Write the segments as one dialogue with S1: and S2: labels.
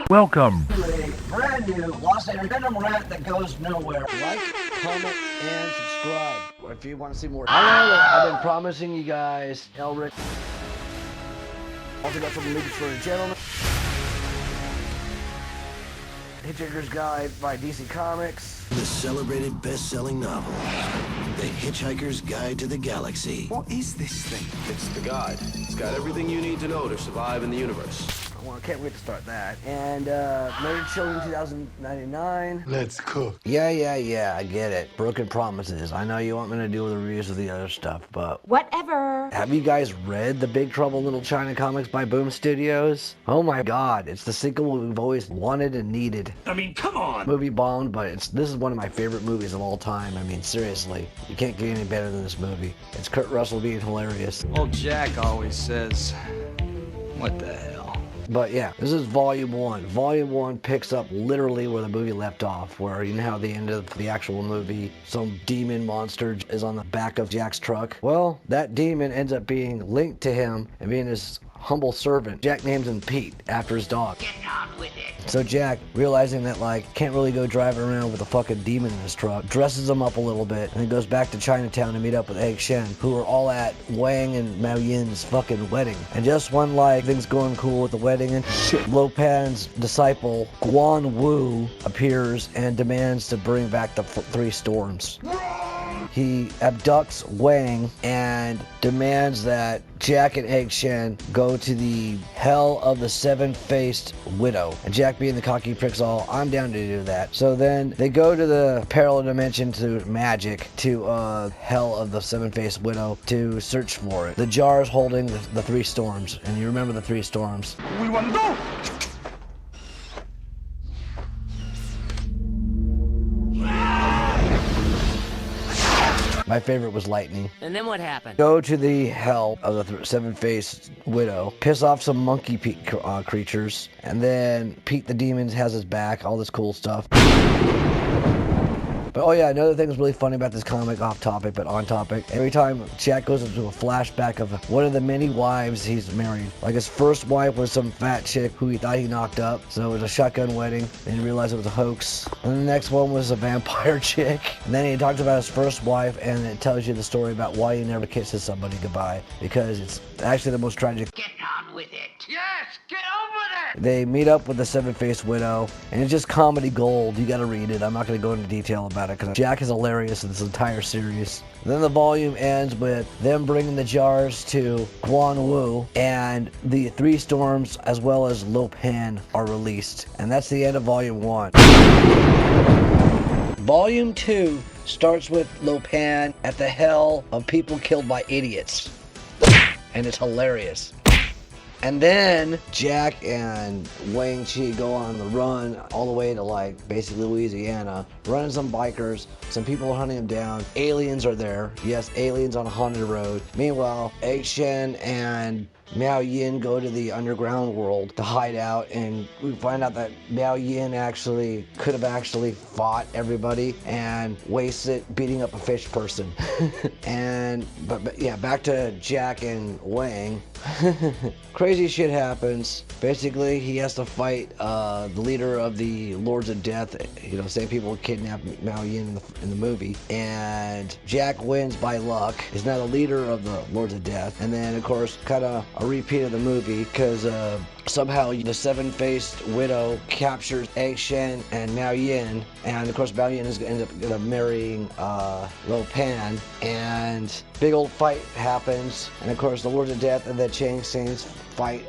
S1: Welcome.
S2: Brand new Los Angeles Venom Rat that goes nowhere.
S3: Like, comment, and subscribe if you want to see more. I know that I've been promising you guys Elric. Also got some leaks for a gentleman. Hitchhiker's Guide by DC Comics.
S4: The celebrated best-selling novel, The Hitchhiker's Guide to the Galaxy.
S5: What is this thing?
S6: It's the guide. It's got everything you need to know to survive in the universe.
S3: Well, I can't wait to start that. And Murdered Children 2099.
S5: Let's cook.
S3: Yeah, I get it. Broken Promises. I know you want me to do the reviews of the other stuff, but...
S7: Whatever.
S3: Have you guys read the Big Trouble in Little China comics by Boom Studios? Oh my god, it's the sequel we've always wanted and needed.
S1: I mean, come on.
S3: Movie bombed, but this is one of my favorite movies of all time. I mean, seriously, you can't get any better than this movie. It's Kurt Russell being hilarious.
S8: Old Jack always says, what the hell?
S3: But yeah, this is Volume 1. Volume 1 picks up literally where the movie left off, where you know how the end of the actual movie, some demon monster is on the back of Jack's truck. Well, that demon ends up being linked to him and being his humble servant. Jack names him Pete after his dog.
S2: Get on with it.
S3: So Jack, realizing that like can't really go driving around with a fucking demon in his truck, dresses him up a little bit and then goes back to Chinatown to meet up with Egg Shen, who are all at Wang and Mao Yin's fucking wedding. And just when like things going cool with the wedding and shit, Lo Pan's disciple Guan Wu appears and demands to bring back the three storms. He abducts Wang and demands that Jack and Egg Shen go to the Hell of the Seven-Faced Widow. And Jack being the cocky pricks all, I'm down to do that. So then they go to the parallel dimension to magic, to Hell of the Seven-Faced Widow to search for it. The jar is holding the three storms. And you remember the three storms.
S1: We want to go.
S3: My favorite was Lightning.
S7: And then what happened?
S3: Go to the Hell of the Seven-Faced Widow, piss off some monkey creatures, and then Pete the Demon has his back, all this cool stuff. But oh yeah, another thing that's really funny about this comic, off topic but on topic, every time Jack goes into a flashback of one of the many wives he's married. Like his first wife was some fat chick who he thought he knocked up, so it was a shotgun wedding, and he realized it was a hoax. And then the next one was a vampire chick, and then he talks about his first wife, and it tells you the story about why he never kisses somebody goodbye, because it's actually the most tragic.
S2: Get on with it. Yes, get on with it.
S3: They meet up with the Seven-Faced Widow, and it's just comedy gold. You gotta read it. I'm not gonna go into detail about it, because Jack is hilarious in this entire series. And then the volume ends with them bringing the jars to Guan Wu, and the three storms as well as Lo Pan are released. And that's the end of Volume 1. Volume 2 starts with Lo Pan at the hell of people killed by idiots. And it's hilarious. And then Jack and Wang Chi go on the run all the way to like basically Louisiana, running some bikers, some people are hunting them down, aliens are there, yes, aliens on a haunted road. Meanwhile, Egg Shen and Miao Yin go to the underground world to hide out, and we find out that Miao Yin could have actually fought everybody and wasted beating up a fish person. but yeah, back to Jack and Wang. Crazy shit happens. Basically, he has to fight the leader of the Lords of Death. You know, same people kidnapped Miao Yin in the movie. And Jack wins by luck. He's now the leader of the Lords of Death. And then, of course, kind of a repeat of the movie, because somehow the Seven-Faced Widow captures Egg Shen and Miao Yin. And, of course, Miao Yin ends up marrying Lo Pan. And big old fight happens. And, of course, the Lords of Death and the Chang Saints fight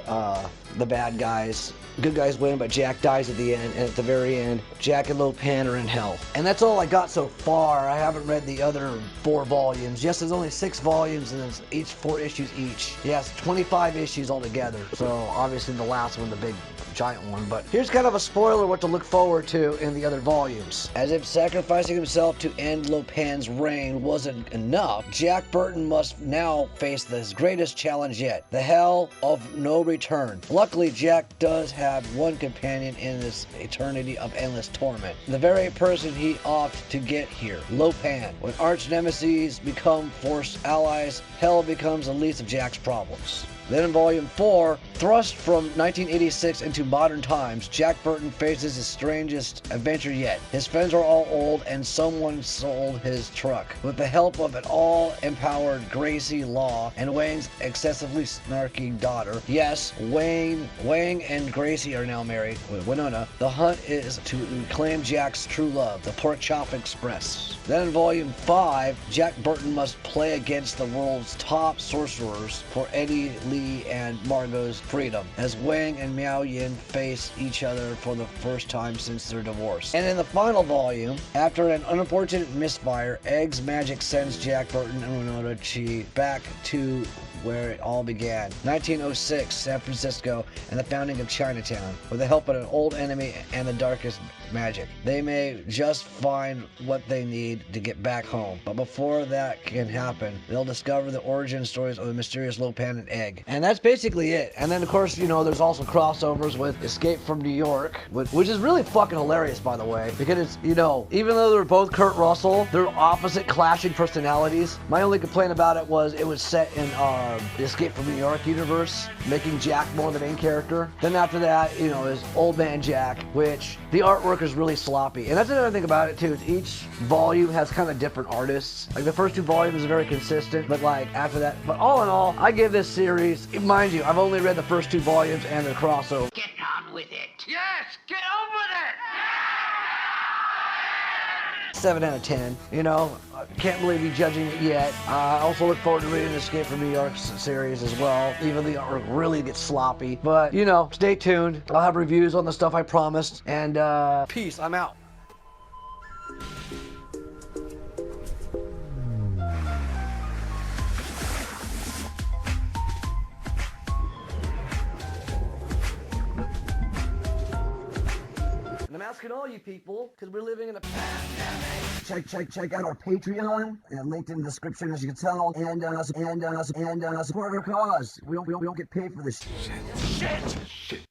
S3: the bad guys. Good guys win, but Jack dies at the end, and at the very end, Jack and Lo Pan are in hell. And that's all I got so far. I haven't read the other 4 volumes. Yes, there's only 6 volumes, and it's each 4 issues each. Yes, 25 issues altogether. So obviously the last one, the big giant one. But here's kind of a spoiler what to look forward to in the other volumes. As if sacrificing himself to end Lo Pan's reign wasn't enough, Jack Burton must now face his greatest challenge yet, the hell of no return. Luckily, Jack does have one companion in this eternity of endless torment, the very person he opted to get here, Lo Pan. When arch nemesis become forced allies, hell becomes the least of Jack's problems. Then in Volume 4, thrust from 1986 into modern times, Jack Burton faces his strangest adventure yet. His friends are all old and someone sold his truck. With the help of an all-empowered Gracie Law and Wang's excessively snarky daughter, yes, Wang and Gracie are now married with Winona, the hunt is to reclaim Jack's true love, the Pork Chop Express. Then in Volume 5, Jack Burton must play against the world's top sorcerers for Eddie, Lee, and Margot's freedom, as Wang and Miao Yin face each other for the first time since their divorce. And in the final volume, after an unfortunate misfire, Egg's magic sends Jack Burton and Winona Chi back to where it all began. 1906, San Francisco, and the founding of Chinatown. With the help of an old enemy and the darkest magic, they may just find what they need to get back home. But before that can happen, they'll discover the origin stories of the mysterious Lopan and Egg. And that's basically it. And then, of course, you know, there's also crossovers with Escape from New York, which is really fucking hilarious, by the way, because it's, you know, even though they're both Kurt Russell, they're opposite clashing personalities. My only complaint about it was set in the Escape from New York universe, making Jack more the main character. Then after that, you know, is Old Man Jack, which the artwork is really sloppy. And that's another thing about it too, is each volume has kind of different artists. Like the first 2 volumes are very consistent, but like after that, but all in all, I give this series, mind you, I've only read the first 2 volumes and the crossover.
S1: Get on with it.
S8: Yes, get on with it!
S3: 7 out of 10. You know, I can't believe you're judging it yet. I also look forward to reading the Escape from New York series as well, even though the artwork really gets sloppy. But, you know, stay tuned. I'll have reviews on the stuff I promised. And, peace. I'm out. And I'm asking all you people, because we're living in a pandemic. Check out our Patreon, linked in the description, as you can tell, and support our cause. We don't get paid for this shit.